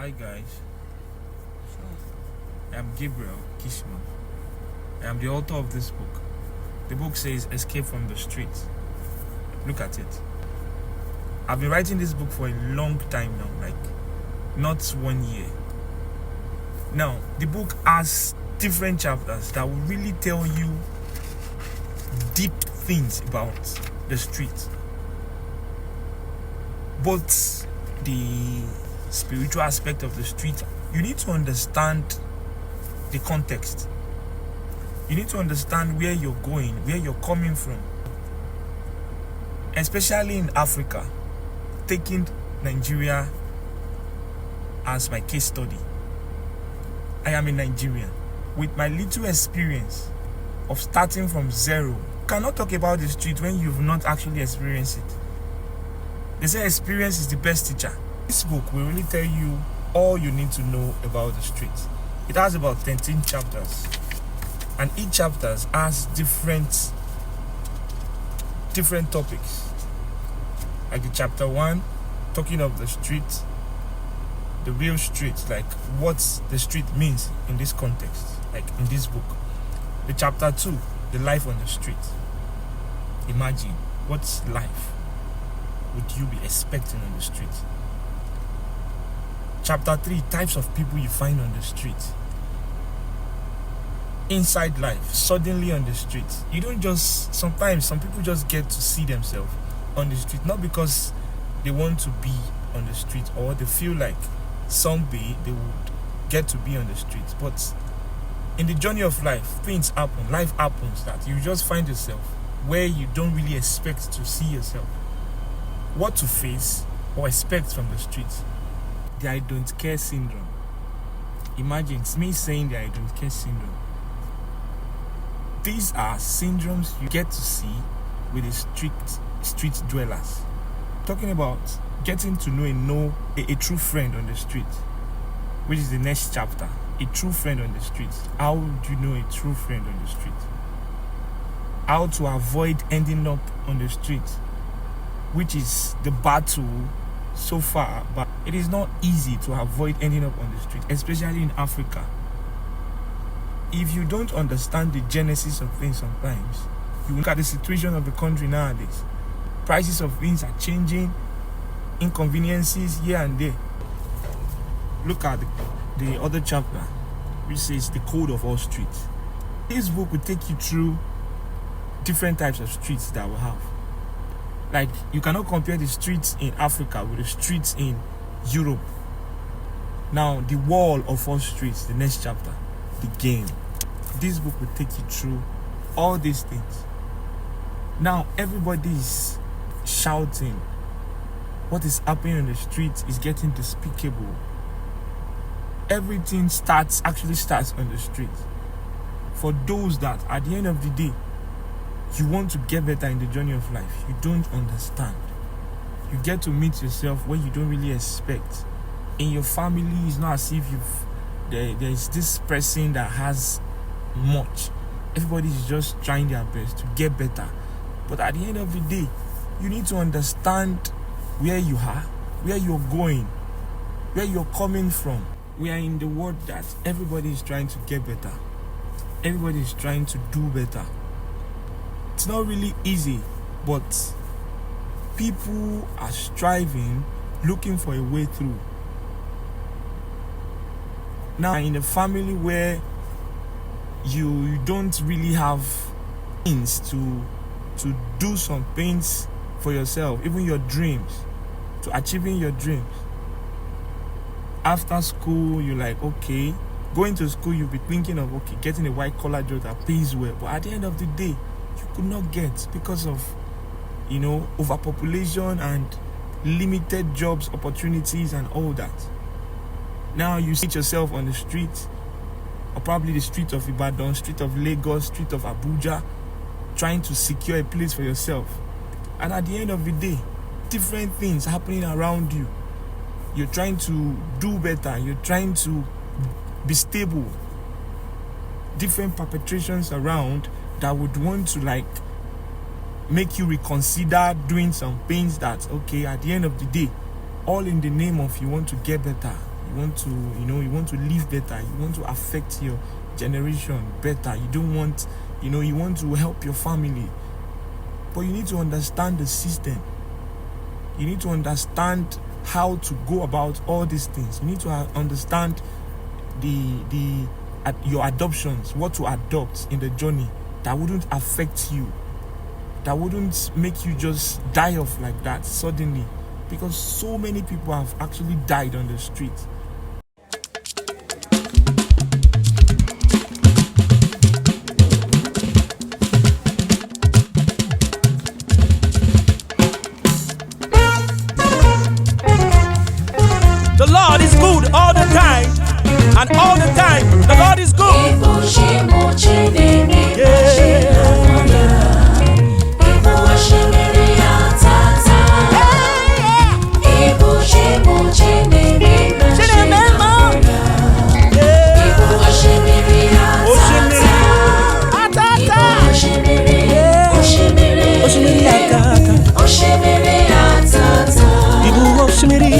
Hi guys, I am Gabriel Kishman. I am the author of this book. The book says Escape from the Streets. Look at it. I've been writing this book for a long time now, like not 1 year. Now, the book has different chapters that will really tell you deep things about the street. Both the spiritual aspect of the street, you need to understand the context. You need to understand where you're going, where you're coming from. Especially in Africa, taking Nigeria as my case study. I am a Nigerian with my little experience of starting from zero. You cannot talk about the street when you've not actually experienced it. They say experience is the best teacher. This book will really tell you all you need to know about the street. It has about 13 chapters, and each chapter has different topics. Like the chapter 1, talking of the street, the real street, like what the street means in this context, like in this book. The chapter 2, the life on the street. Imagine, what life would you be expecting on the street? Chapter 3, types of people you find on the street. Inside life, suddenly on the street. You don't just, sometimes some people just get to see themselves on the street, not because they want to be on the street or they feel like someday they would get to be on the street, but in the journey of life, things happen, life happens that you just find yourself where you don't really expect to see yourself. What to face or expect from the street. The I don't care syndrome. Imagine it's me saying the I don't care syndrome. These are syndromes you get to see with the street dwellers. Talking about getting to know a true friend on the street, which is the next chapter. A true friend on the street. How do you know a true friend on the street? How to avoid ending up on the street, which is the battle so far, but it is not easy to avoid ending up on the street, especially in Africa. If you don't understand the genesis of things sometimes, you look at the situation of the country nowadays. Prices of things are changing, inconveniences here and there. Look at the other chapter, which says the code of all streets. This book will take you through different types of streets that we have. Like, you cannot compare the streets in Africa with the streets in Europe. Now, the wall of all streets, the next chapter, the game. This book will take you through all these things. Now, everybody is shouting. What is happening on the street is getting despicable. Everything actually starts on the street. For those that, at the end of the day, you want to get better in the journey of life, you don't understand. You get to meet yourself where you don't really expect. In your family, it's not as if there's this person that has much. Everybody is just trying their best to get better. But at the end of the day, you need to understand where you are, where you're going, where you're coming from. We are in the world that everybody is trying to get better. Everybody is trying to do better. It's not really easy, but people are striving, looking for a way through. Now, in a family where you don't really have things to do some things for yourself, even your dreams, to achieving your dreams. After school, you're like, okay, going to school, you'll be thinking of, okay, getting a white collar job that pays well. But at the end of the day, you could not get because of, overpopulation and limited jobs, opportunities and all that. Now you see yourself on the street, or probably the street of Ibadan, street of Lagos, street of Abuja, trying to secure a place for yourself. And at the end of the day, different things happening around you. You're trying to do better. You're trying to be stable. Different perpetrations around that would want to make you reconsider doing some things that, okay, at the end of the day, all in the name of you want to get better. You want to, you want to live better. You want to affect your generation better. You don't want, you want to help your family. But you need to understand the system. You need to understand how to go about all these things. You need to understand your adoptions, what to adopt in the journey that wouldn't affect you, that wouldn't make you just die off like that suddenly, because so many people have actually died on the street. The Lord is good all the time, and all the time the Lord is good. Oshimiri,